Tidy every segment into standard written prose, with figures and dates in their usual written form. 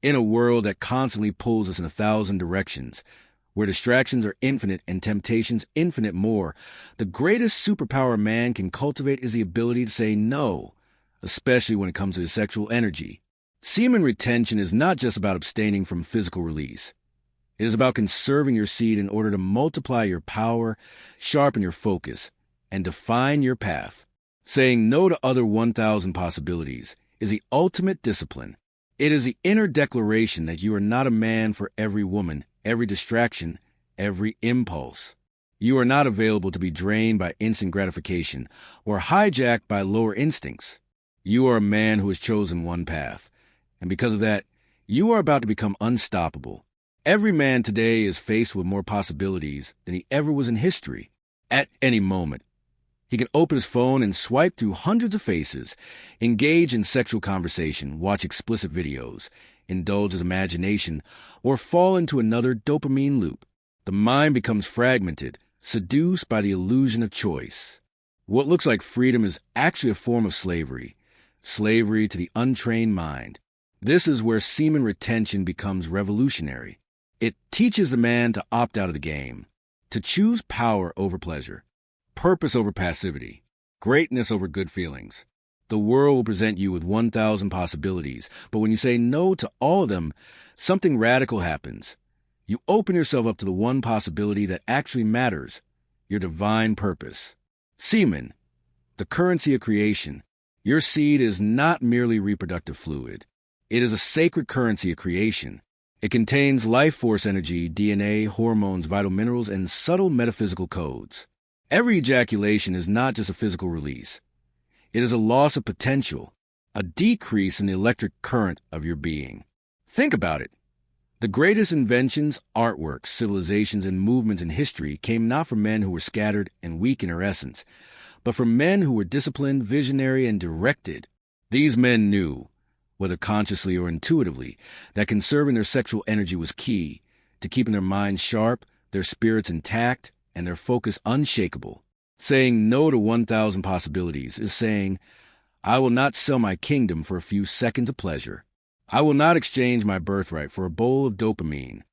In a world that constantly pulls us in 1,000 directions, where distractions are infinite and temptations infinite more, the greatest superpower a man can cultivate is the ability to say no, especially when it comes to his sexual energy. Semen retention is not just about abstaining from physical release. It is about conserving your seed in order to multiply your power, sharpen your focus, and define your path. Saying no to other 1,000 possibilities is the ultimate discipline. It is the inner declaration that you are not a man for every woman, every distraction, every impulse. You are not available to be drained by instant gratification or hijacked by lower instincts. You are a man who has chosen one path, and because of that, you are about to become unstoppable. Every man today is faced with more possibilities than he ever was in history. At any moment, he can open his phone and swipe through hundreds of faces, engage in sexual conversation, watch explicit videos, indulge his imagination, or fall into another dopamine loop. The mind becomes fragmented, seduced by the illusion of choice. What looks like freedom is actually a form of slavery to the untrained mind. This is where semen retention becomes revolutionary. It teaches the man to opt out of the game, to choose power over pleasure, purpose over passivity, greatness over good feelings. The world will present you with 1,000 possibilities, but when you say no to all of them, something radical happens. You open yourself up to the one possibility that actually matters, your divine purpose. Semen, the currency of creation. Your seed is not merely reproductive fluid. It is a sacred currency of creation. It contains life force energy, DNA, hormones, vital minerals, and subtle metaphysical codes. Every ejaculation is not just a physical release. It is a loss of potential, a decrease in the electric current of your being. Think about it. The greatest inventions, artworks, civilizations, and movements in history came not from men who were scattered and weak in their essence, but from men who were disciplined, visionary, and directed. These men knew, whether consciously or intuitively, that conserving their sexual energy was key to keeping their minds sharp, their spirits intact, and their focus unshakable. Saying no to 1,000 possibilities is saying, I will not sell my kingdom for a few seconds of pleasure. I will not exchange my birthright for a bowl of dopamine.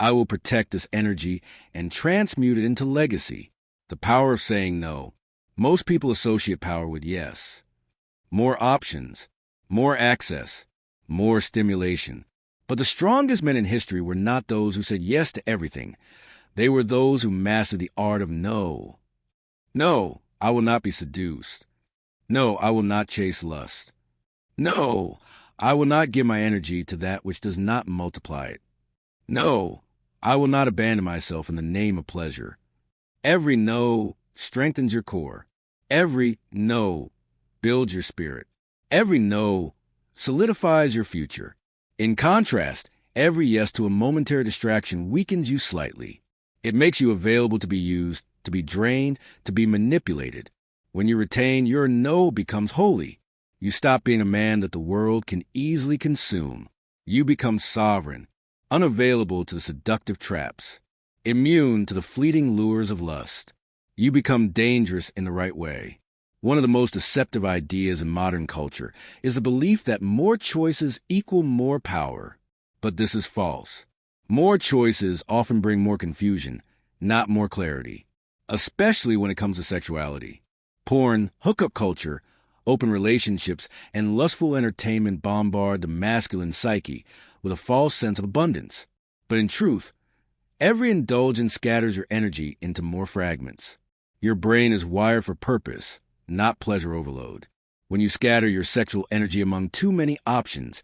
I will protect this energy and transmute it into legacy. The power of saying no. Most people associate power with yes. More options, more access, more stimulation. But the strongest men in history were not those who said yes to everything. They were those who mastered the art of no. No, I will not be seduced. No, I will not chase lust. No, I will not give my energy to that which does not multiply it. No, I will not abandon myself in the name of pleasure. Every no strengthens your core. Every no builds your spirit. Every no solidifies your future. In contrast, every yes to a momentary distraction weakens you slightly. It makes you available to be used, to be drained, to be manipulated. When you retain, your no becomes holy. You stop being a man that the world can easily consume. You become sovereign, unavailable to the seductive traps, immune to the fleeting lures of lust. You become dangerous in the right way. One of the most deceptive ideas in modern culture is the belief that more choices equal more power. But this is false. More choices often bring more confusion, not more clarity, especially when it comes to sexuality. Porn, hookup culture, open relationships, and lustful entertainment bombard the masculine psyche with a false sense of abundance. But in truth, every indulgence scatters your energy into more fragments. Your brain is wired for purpose, not pleasure overload. When you scatter your sexual energy among too many options,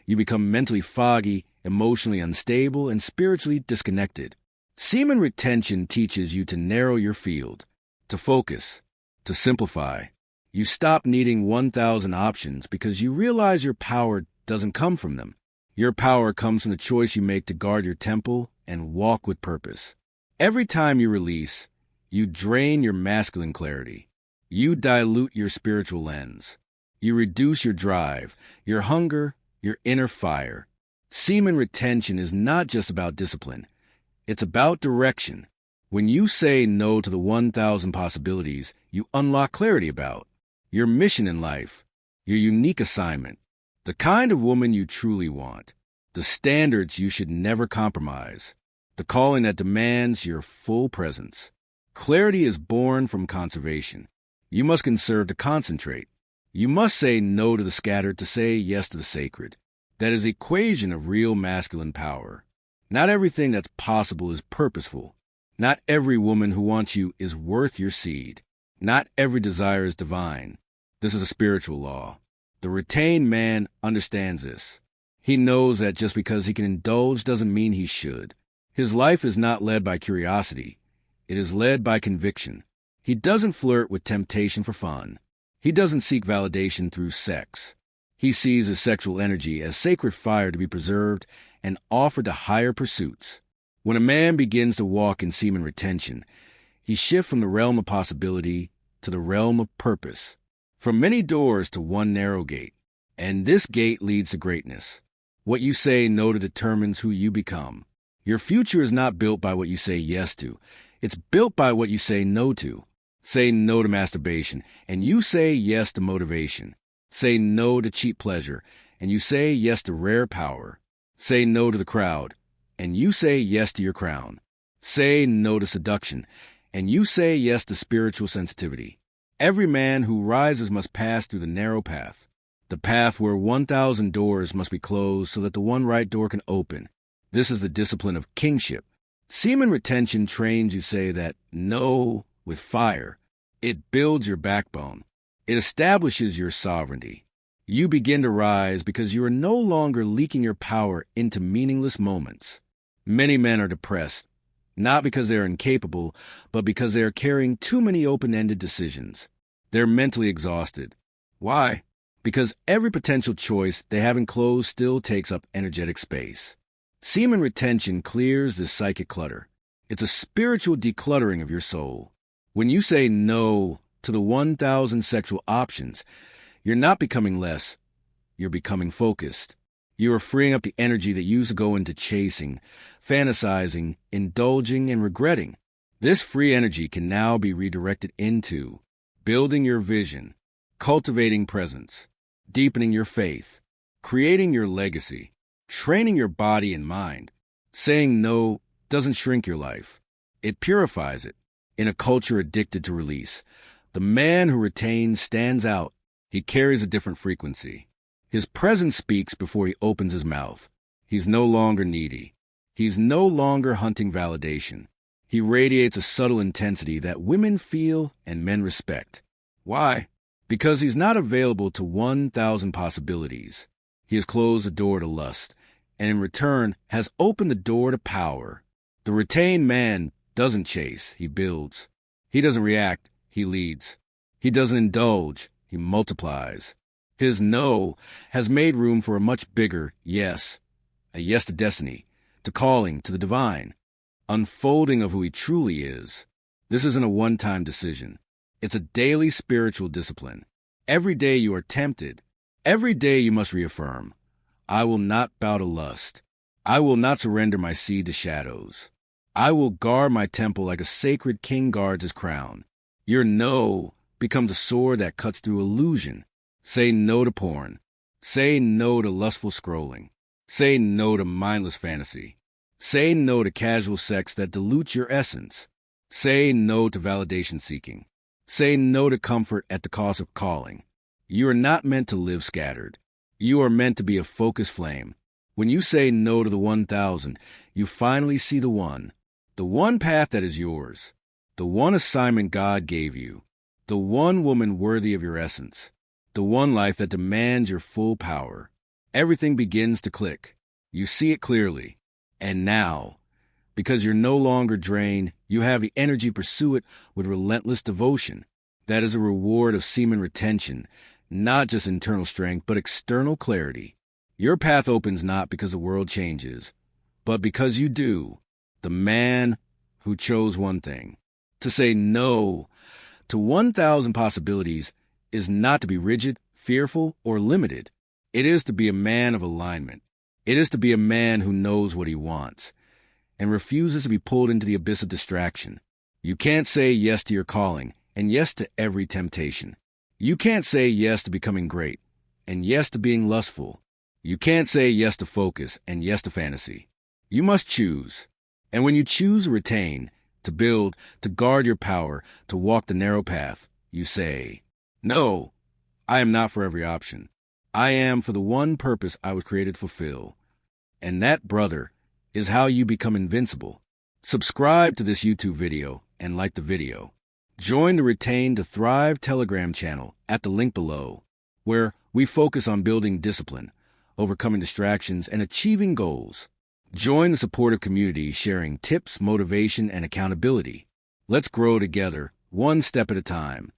you become mentally foggy, emotionally unstable, and spiritually disconnected. Semen retention teaches you to narrow your field, to focus, to simplify. You stop needing 1,000 options because you realize your power doesn't come from them. Your power comes from the choice you make to guard your temple and walk with purpose. Every time you release, you drain your masculine clarity. You dilute your spiritual lens. You reduce your drive, your hunger, your inner fire. Semen retention is not just about discipline. It's about direction. When you say no to the 1,000 possibilities you unlock clarity about, your mission in life, your unique assignment, the kind of woman you truly want. the standards you should never compromise, the calling that demands your full presence. Clarity is born from conservation. You must conserve to concentrate. You must say no to the scattered to say yes to the sacred. That is the equation of real masculine power. Not everything that's possible is purposeful. Not every woman who wants you is worth your seed. Not every desire is divine. This is a spiritual law. The retained man understands this. He knows that just because he can indulge doesn't mean he should. His life is not led by curiosity. It is led by conviction. He doesn't flirt with temptation for fun. He doesn't seek validation through sex. He sees his sexual energy as sacred fire to be preserved and offered to higher pursuits. When a man begins to walk in semen retention, he shifts from the realm of possibility to the realm of purpose, from many doors to one narrow gate. And this gate leads to greatness. What you say no to determines who you become. Your future is not built by what you say yes to. It's built by what you say no to. Say no to masturbation, and you say yes to motivation. Say no to cheap pleasure, and you say yes to rare power. Say no to the crowd, and you say yes to your crown. Say no to seduction, and you say yes to spiritual sensitivity. Every man who rises must pass through the narrow path, the path where 1,000 doors must be closed so that the one right door can open. This is the discipline of kingship. Semen retention trains you say that no with fire. It builds your backbone. It establishes your sovereignty. You begin to rise because you are no longer leaking your power into meaningless moments. Many men are depressed, not because they are incapable, but because they are carrying too many open-ended decisions. They're mentally exhausted. Why? Because every potential choice they have enclosed still takes up energetic space. Semen retention clears this psychic clutter. It's a spiritual decluttering of your soul. When you say no to the 1,000 sexual options, you're not becoming less. You're becoming focused. You are freeing up the energy that used to go into chasing, fantasizing, indulging, and regretting. This free energy can now be redirected into building your vision, cultivating presence, deepening your faith, creating your legacy, training your body and mind. Saying no doesn't shrink your life. It purifies it. In a culture addicted to release, the man who retains stands out. He carries a different frequency. His presence speaks before he opens his mouth. He's no longer needy. He's no longer hunting validation. He radiates a subtle intensity that women feel and men respect. Why? Because he's not available to 1,000 possibilities. He has closed the door to lust, and in return has opened the door to power. The retained man doesn't chase, he builds. He doesn't react, he leads. He doesn't indulge, he multiplies. His no has made room for a much bigger yes, a yes to destiny, to calling, to the divine, unfolding of who he truly is. This isn't a one-time decision. It's a daily spiritual discipline. Every day you are tempted. Every day you must reaffirm, I will not bow to lust. I will not surrender my seed to shadows. I will guard my temple like a sacred king guards his crown. Your no becomes a sword that cuts through illusion. Say no to porn. Say no to lustful scrolling. Say no to mindless fantasy. Say no to casual sex that dilutes your essence. Say no to validation seeking. Say no to comfort at the cost of calling. You are not meant to live scattered. You are meant to be a focused flame. When you say no to the 1,000, you finally see the one path that is yours, the one assignment God gave you, the one woman worthy of your essence, the one life that demands your full power. Everything begins to click. You see it clearly. And now, because you're no longer drained, you have the energy to pursue it with relentless devotion. That is a reward of semen retention, not just internal strength, but external clarity. Your path opens not because the world changes, but because you do. The man who chose one thing. To say no to 1,000 possibilities is not to be rigid, fearful, or limited. It is to be a man of alignment. It is to be a man who knows what he wants and refuses to be pulled into the abyss of distraction. You can't say yes to your calling and yes to every temptation. You can't say yes to becoming great and yes to being lustful. You can't say yes to focus and yes to fantasy. You must choose. And when you choose to retain, to build, to guard your power, to walk the narrow path, you say, "No, I am not for every option. I am for the one purpose I was created to fulfill." And that, brother, is how you become invincible. Subscribe to this YouTube video and like the video. Join the Retain to Thrive Telegram channel at the link below, where we focus on building discipline, overcoming distractions, and achieving goals. Join the supportive community sharing tips, motivation, and accountability. Let's grow together, one step at a time.